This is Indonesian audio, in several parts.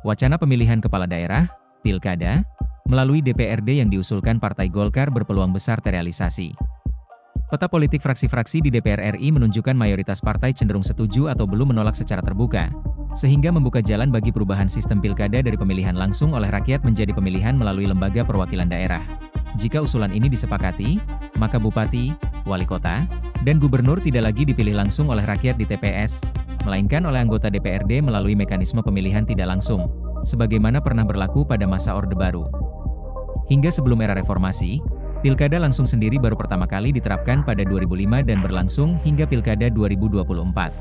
Wacana pemilihan kepala daerah, Pilkada, melalui DPRD yang diusulkan Partai Golkar berpeluang besar terrealisasi. Peta politik fraksi-fraksi di DPR RI menunjukkan mayoritas partai cenderung setuju atau belum menolak secara terbuka, sehingga membuka jalan bagi perubahan sistem pilkada dari pemilihan langsung oleh rakyat menjadi pemilihan melalui lembaga perwakilan daerah. Jika usulan ini disepakati, maka bupati, wali kota, dan gubernur tidak lagi dipilih langsung oleh rakyat di TPS, melainkan oleh anggota DPRD melalui mekanisme pemilihan tidak langsung, sebagaimana pernah berlaku pada masa Orde Baru. Hingga sebelum era reformasi, pilkada langsung sendiri baru pertama kali diterapkan pada 2005 dan berlangsung hingga pilkada 2024.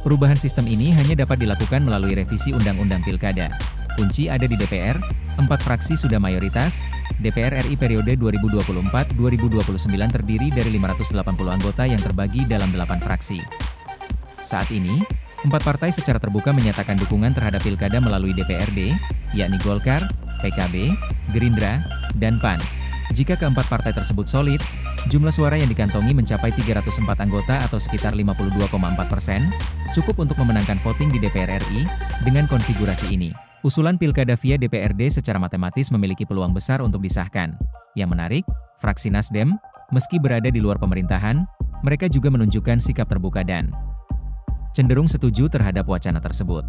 Perubahan sistem ini hanya dapat dilakukan melalui revisi Undang-Undang Pilkada. Kunci ada di DPR, 4 fraksi sudah mayoritas. DPR RI periode 2024-2029 terdiri dari 580 anggota yang terbagi dalam 8 fraksi. Saat ini, 4 partai secara terbuka menyatakan dukungan terhadap pilkada melalui DPRD, yakni Golkar, PKB, Gerindra, dan PAN. Jika keempat partai tersebut solid, jumlah suara yang dikantongi mencapai 304 anggota atau sekitar 52,4%, cukup untuk memenangkan voting di DPR RI. Dengan konfigurasi ini, usulan pilkada via DPRD secara matematis memiliki peluang besar untuk disahkan. Yang menarik, fraksi Nasdem, meski berada di luar pemerintahan, mereka juga menunjukkan sikap terbuka dan cenderung setuju terhadap wacana tersebut.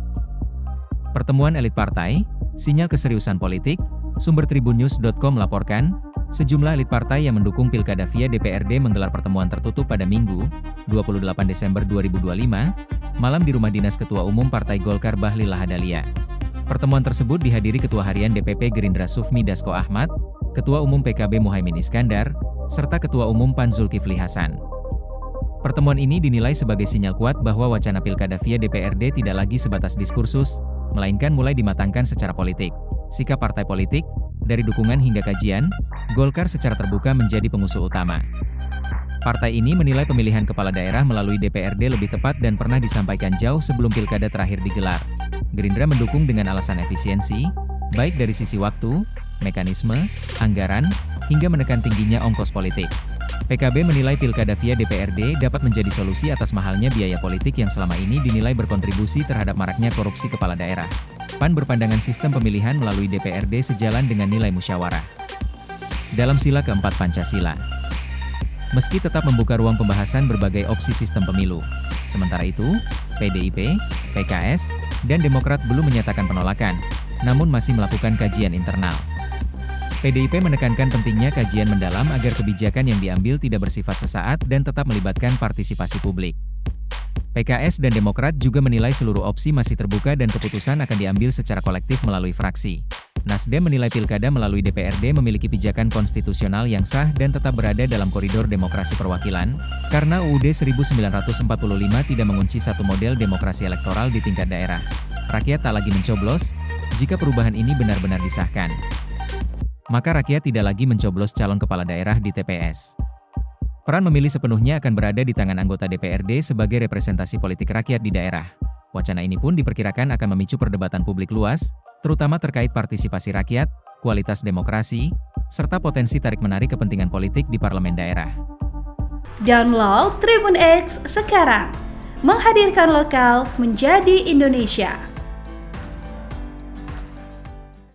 Pertemuan elit partai, sinyal keseriusan politik. Sumber tribunnews.com melaporkan, sejumlah elit partai yang mendukung pilkada via DPRD menggelar pertemuan tertutup pada Minggu, 28 Desember 2025, malam di rumah dinas Ketua Umum Partai Golkar Bahlil Lahadalia. Pertemuan tersebut dihadiri Ketua Harian DPP Gerindra Sufmi Dasko Ahmad, Ketua Umum PKB Muhaimin Iskandar, serta Ketua Umum PAN Zulkifli Hasan. Pertemuan ini dinilai sebagai sinyal kuat bahwa wacana pilkada via DPRD tidak lagi sebatas diskursus, melainkan mulai dimatangkan secara politik. Sikap partai politik, dari dukungan hingga kajian, Golkar secara terbuka menjadi pengusul utama. Partai ini menilai pemilihan kepala daerah melalui DPRD lebih tepat dan pernah disampaikan jauh sebelum pilkada terakhir digelar. Gerindra mendukung dengan alasan efisiensi, baik dari sisi waktu, mekanisme, anggaran, hingga menekan tingginya ongkos politik. PKB menilai pilkada via DPRD dapat menjadi solusi atas mahalnya biaya politik yang selama ini dinilai berkontribusi terhadap maraknya korupsi kepala daerah. PAN berpandangan sistem pemilihan melalui DPRD sejalan dengan nilai musyawarah dalam sila keempat Pancasila. Meski tetap membuka ruang pembahasan berbagai opsi sistem pemilu. Sementara itu, PDIP, PKS, dan Demokrat belum menyatakan penolakan, namun masih melakukan kajian internal. PDIP menekankan pentingnya kajian mendalam agar kebijakan yang diambil tidak bersifat sesaat dan tetap melibatkan partisipasi publik. PKS dan Demokrat juga menilai seluruh opsi masih terbuka dan keputusan akan diambil secara kolektif melalui fraksi. Nasdem menilai pilkada melalui DPRD memiliki pijakan konstitusional yang sah dan tetap berada dalam koridor demokrasi perwakilan, karena UUD 1945 tidak mengunci satu model demokrasi elektoral di tingkat daerah. Rakyat tak lagi mencoblos, jika perubahan ini benar-benar disahkan. Maka rakyat tidak lagi mencoblos calon kepala daerah di TPS. Peran memilih sepenuhnya akan berada di tangan anggota DPRD sebagai representasi politik rakyat di daerah. Wacana ini pun diperkirakan akan memicu perdebatan publik luas, terutama terkait partisipasi rakyat, kualitas demokrasi, serta potensi tarik-menarik kepentingan politik di parlemen daerah. Download Tribun X sekarang, menghadirkan lokal menjadi Indonesia.